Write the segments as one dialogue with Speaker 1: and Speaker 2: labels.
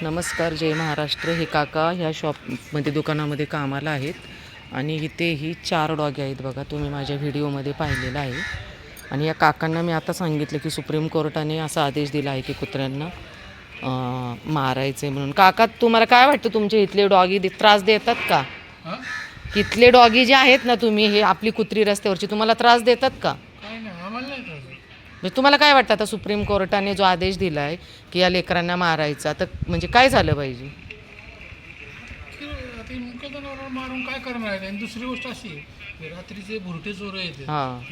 Speaker 1: नमस्कार, जय महाराष्ट्र. हे काका ह्या शॉपमध्ये दुकानामध्ये कामाला आहेत आणि इथे ही 4 डॉगी आहेत बघा. तुम्ही माझ्या व्हिडिओमध्ये पाहिलेलं आहे. आणि या काकांना मी आता सांगितलं की सुप्रीम कोर्टाने असा आदेश दिला आहे की कुत्र्यांना मारायचे म्हणून. काका, तुम्हाला काय वाटतं, तुमच्या इथले डॉगी त्रास देतात का? इथले डॉगी जे आहेत ना, तुम्ही हे आपली कुत्री रस्त्यावरची, तुम्हाला त्रास देतात का? म्हणजे तुम्हाला काय वाटतं आता सुप्रीम कोर्टाने जो आदेश दिला आहे की या लेकरांना मारायचा, तर म्हणजे काय झालं पाहिजे?
Speaker 2: मारून काय करणार आहे? आणि दुसरी गोष्ट अशी आहे, रात्रीचे भुरटे चोर आहेत,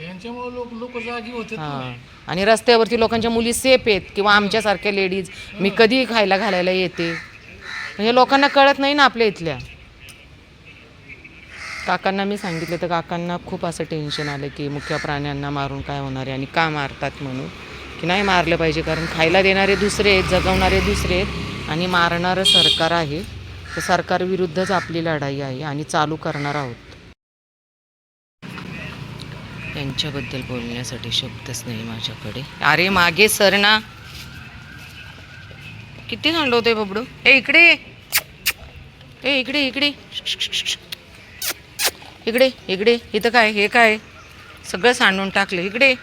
Speaker 2: यांच्यामुळे लोक जागी होतात.
Speaker 1: आणि रस्त्यावरती लोकांच्या मुली सेफ आहेत किंवा आमच्यासारख्या लेडीज मी कधी खायला घालायला येते, हे लोकांना कळत नाही ना आपल्या इथल्या. काकांना मी सांगितलं तर काकांना खूप असं टेन्शन आलं की मुख्य प्राण्यांना मारून काय होणार आहे आणि का मारतात म्हणून. की नाही मारलं पाहिजे, कारण खायला देणारे दुसरे आहेत, जगवणारे दुसरे आहेत आणि मारणारं सरकार आहे. तर सरकारविरुद्धच आपली लढाई आहे आणि चालू करणार आहोत. त्यांच्याबद्दल बोलण्यासाठी शब्दच नाही माझ्याकडे. अरे मागे सर ना, किती सांडवतोय बबडू. इकडे इकडे इकडे इकडे इकडे. इथं काय, हे काय सगळं सांडून टाकलं. इकडे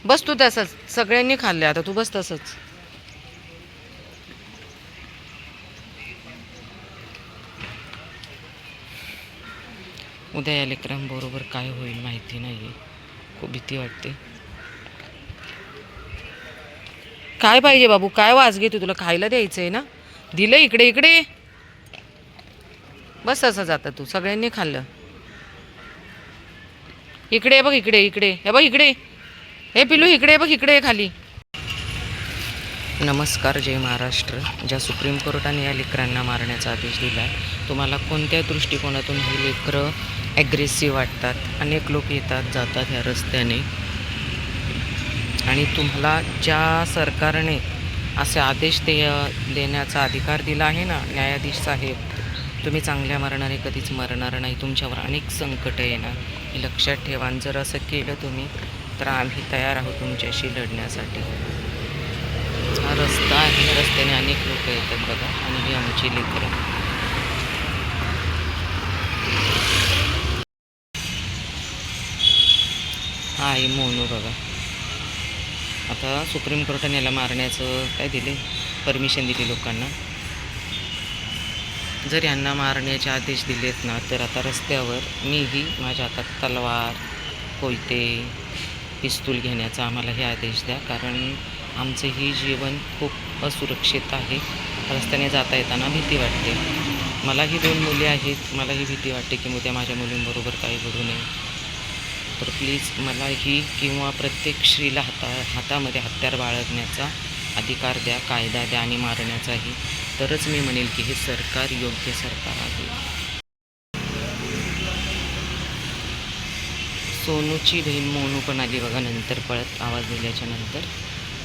Speaker 1: बस तू तसंच, सगळ्यांनी खाल्लं आता, तू बस तसंच. उद्या या लेकरांबरोबर काय होईल माहिती नाही आहे. खूप भीती वाटते. काय पाहिजे बाबू, काय वाज घेते? तुला खायला द्यायचं आहे ना, दिलं. इकडे इकडे बस, असं जातं तू. सगळ्यांनी खाल्लं. इकडे बघ, इकडे इकडे हे बघ, इकडे हे पिलू, इकडे बघ, इकडे खाली. नमस्कार, जय महाराष्ट्र. ज्या सुप्रीम कोर्टाने या लेकरांना मारण्याचा आदेश दिला, तुम्हाला कोणत्या दृष्टिकोनातून ही लेकरं ॲग्रेसिव्ह वाटतात? अनेक लोक येतात जातात ह्या रस्त्याने, आणि तुम्हाला ज्या सरकारने असे आदेश देण्याचा अधिकार दिला आहे ना, न्यायाधीश साहेब, तुम्ही चांगल्या मरणारे कधीच मरणार नाही. तुमच्यावर अनेक संकट येणार, हे लक्षात ठेवा. आणि जर असं केलं तुम्ही, तर आम्ही तयार आहोत तुमच्याशी लढण्यासाठी. हा रस्ता आहे, रस्त्याने अनेक लोक येतात बघा, आणि ही आमची लेकरं. हा आहे मोनू बघा. आता सुप्रीम कोर्टाने याला मारण्याचं काय दिले, परमिशन दिली लोकांना. जर यांना मारण्याचे आदेश दिलेत ना, तर आता रस्त्यावर मीही माझ्या हातात तलवार, कोयते, पिस्तूल घेण्याचा आम्हाला हे आदेश द्या, कारण आमचंही जीवन खूप असुरक्षित आहे. रस्त्याने जाता येताना भीती वाटते. मलाही 2 मुली आहेत, मलाही भीती वाटते की उद्या माझ्या मुलींबरोबर काही घडू नये. तर प्लीज मलाही किंवा प्रत्येक स्त्रीला हातामध्ये हत्यार बाळगण्याचा अधिकार द्या, कायदा द्या, आणि मारण्याचाही. तरच मी म्हणेल की हे सरकार योग्य सरकार आहे. सोनूची बहीण मोनू पण आली बघा नंतर, पळत आवाज दिल्याच्या नंतर.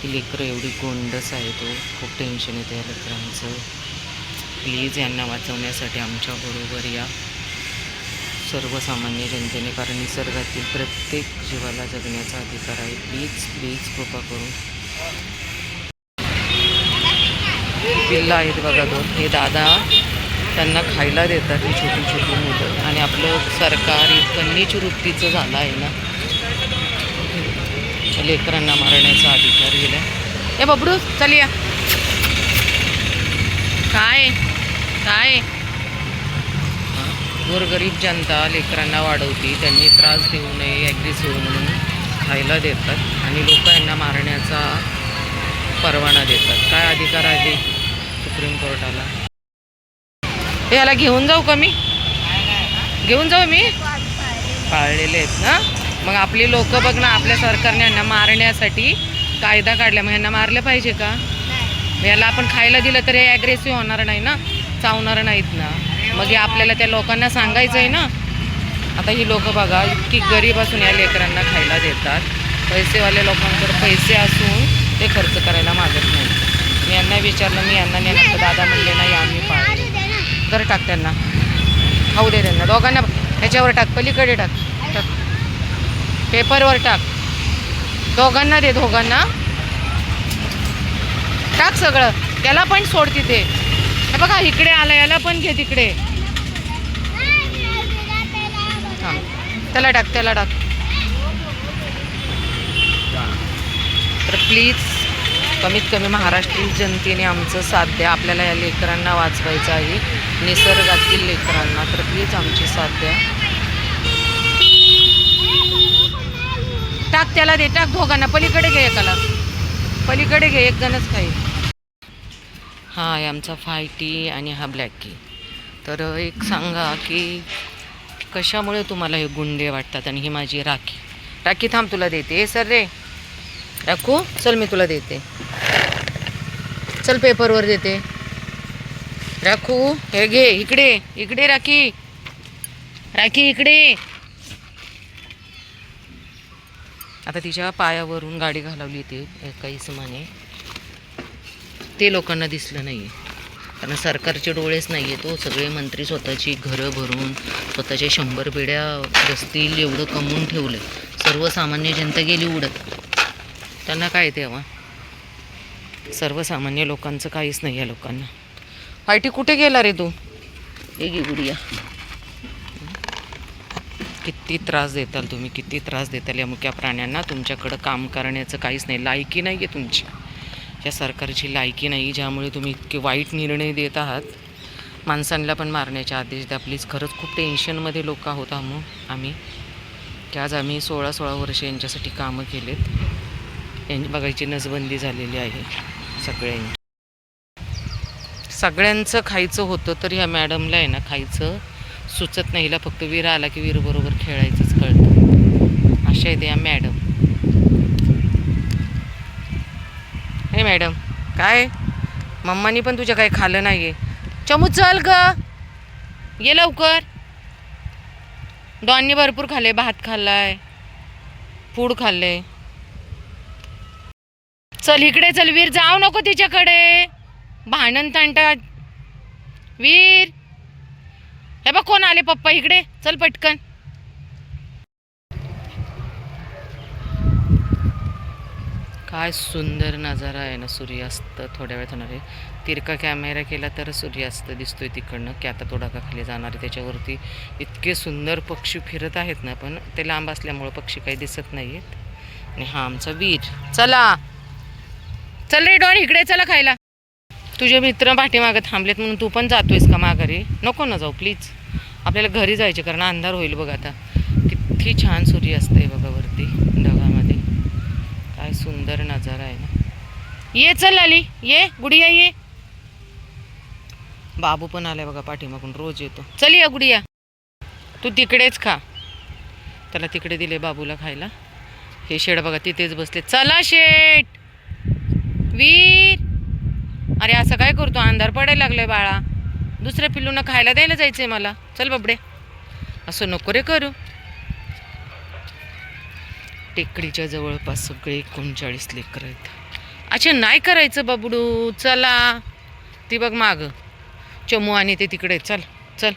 Speaker 1: ती लेकरं एवढी गोंडस आहे, तो खूप टेन्शन येतं या लेकरांचं. प्लीज यांना वाचवण्यासाठी आमच्याबरोबर या सर्वसामान्य जनतेने, कारण निसर्गातील प्रत्येक जीवाला जगण्याचा अधिकार आहे. प्लीज प्लीज कृपा करून. पिल्लं आहेत बघा 2. हे दादा त्यांना खायला देतात, ही छोटी छोटी मुलं. आणि आपलं सरकार इतकं नीच वृत्तीचं झालं आहे ना, लेकरांना मारण्याचा अधिकार दिला. हे बबडू चल या. काय काय गोरगरीब जनता लेकरांना वाढवती, त्यांनी त्रास देऊ नये, ॲग्रेसिव्ह म्हणून खायला देतात, आणि लोक यांना मारण्याचा परवाना देतात. काय अधिकार आहे सुप्रीम कोर्टाला? हे याला घेऊन जाऊ का मी? घेऊन जाऊ मी? पाळलेले आहेत ना. मग आपली लोक बघ ना, आपल्या सरकारने यांना मारण्यासाठी कायदा काढला, मग यांना मारलं पाहिजे का? याला आपण खायला दिलं तर हे ॲग्रेसिव्ह होणार नाही ना, चावणार नाहीत ना. मग हे आपल्याला त्या लोकांना सांगायचं आहे ना. आता ही लोक बघा इतकी गरीब असून या लेकरांना खायला देतात. पैसेवाले लोकांकडे पैसे असून ते खर्च करायला मागत नाही. मी यांना विचारलं, मी यांना नेणार, तर दादा म्हणले नाही आम्ही पाळले. तर टाक त्यांना, खाऊ दे त्यांना दोघांना. ह्याच्यावर टाक, पलीकडे टाक, टाक पेपरवर टाक, दोघांना दे, दोघांना टाक सगळं. त्याला पण सोड तिथे. बघा इकडे आला, याला पण घे तिकडे. थांब, त्याला टाक, त्याला टाक. तर प्लीज कमीत कमी महाराष्ट्रीयन जनतेने आमचं साथ द्या. आपल्याला या लेकरांना वाचवायचं आहे, निसर्गातील लेकरांना. तर प्लीज आमची साथ द्या. टाक, त्याला दे, टाक दोघांना. पलीकडे घे, एकाला पलीकडे घे, एक जणच खाईल. हा आहे आमचा फायटी आणि हा ब्लॅकी. तर एक सांगा की कशामुळे तुम्हाला हे गुंडे वाटतात. आणि ही माझी राखी. राखी थांब, तुला देते. सर रे राखू, चल मी तुला देते. चल पेपरवर देते. राखू हे घे, इकडे इकडे राखी, राखी इकडे. आता तिच्या पायावरून गाडी घालवली ते काही समाने. ते लोकांना दिसलं नाही आहे, कारण सरकारचे डोळेच नाही आहे. तो सगळे मंत्री स्वतःची घरं भरून स्वतःच्या 100 बेड्या बसतील एवढं कमवून ठेवलं. सर्वसामान्य जनता गेली उडत. त्यांना काय तेव्हा सर्वसामान्य लोकांचं काहीच नाही आहे लोकांना. फायटी कुठे गेला रे तू? हे गे गुडिया. किती त्रास देताल तुम्ही, किती त्रास देताल या मुक्या प्राण्यांना. तुमच्याकडं काम करण्याचं काहीच नाही, लायकी नाही आहे तुमची. या सरकारची लायकी नाही, ज्यामुळे तुम्ही इतके वाईट निर्णय देत आहात. माणसांना पण मारण्याचे आदेश द्या प्लीज. खरंच खूप टेन्शनमध्ये लोक आहोत आम्ही की आज आम्ही 16 वर्ष यांच्यासाठी कामं केलेत. यांची बघायची नसबंदी झालेली आहे सगळ्यांची. सगळ्यांचं खायचं होतं तर ह्या मॅडमला आहे ना खायचं सुचत नाही. हिला फक्त वीर आला की वीरबरोबर खेळायचंच कळतं. अशा आहेत या मॅडम. हे मॅडम काय मम्मानी पण तुझ्या काही खाल्लं नाही आहे. चमू चल ग, ये लवकर. डॉननी भरपूर खाल्ले, भात खाल्लाय, फूड खाल्ले. चल इकडे चल वीर, जाऊ नको तिच्याकडे. भांडण तांटा. वीर हे बघ कोण आले, पप्पा इकडे चल पटकन. काय सुंदर नजारा आहे ना, सूर्यास्त. थोड्या वेळात होणार आहे. तिरका कॅमेरा केला तर सूर्यास्त दिसतोय तिकडनं की आता थोडा का खाली जाणार आहे. त्याच्यावरती इतके सुंदर पक्षी फिरत आहेत ना, पण ते लांब असल्यामुळं पक्षी काही दिसत नाही आहेत. आणि हा आमचा वीर. चला चल रे डॉन, इकडे चला खायला. तुझे मित्र पाठीमागं थांबलेत म्हणून तू पण जातोयस का माघारी? नको ना जाऊ प्लीज. आपल्याला घरी जायचे, कारण अंधार होईल. बघ आता किती छान सूर्यास्त आहे बघा वरती ढगामध्ये. काय सुंदर नजारा आहे ना. ये चल आली, ये गुडिया ये. बाबू पण आलाय बघा पाठीमागून, रोज येतो. चल या गुडिया, तू तिकडेच खा. त्याला तिकडे दिले बाबूला खायला. हे शेड बघा तिथेच बसले. चला शेट. वीर अरे असं काय करतो, अंधार पडायला लागलाय बाळा. दुसऱ्या पिल्लूंना खायला द्यायला जायचंय मला. चल बाबडे, असं नको रे करू. टेकडीच्या जवळपास सगळे 39 लेकरं आहेत. अच्छा नाही करायचं बाबडू. चला ती बघ माग चमू आणि ते तिकडे. चल चल.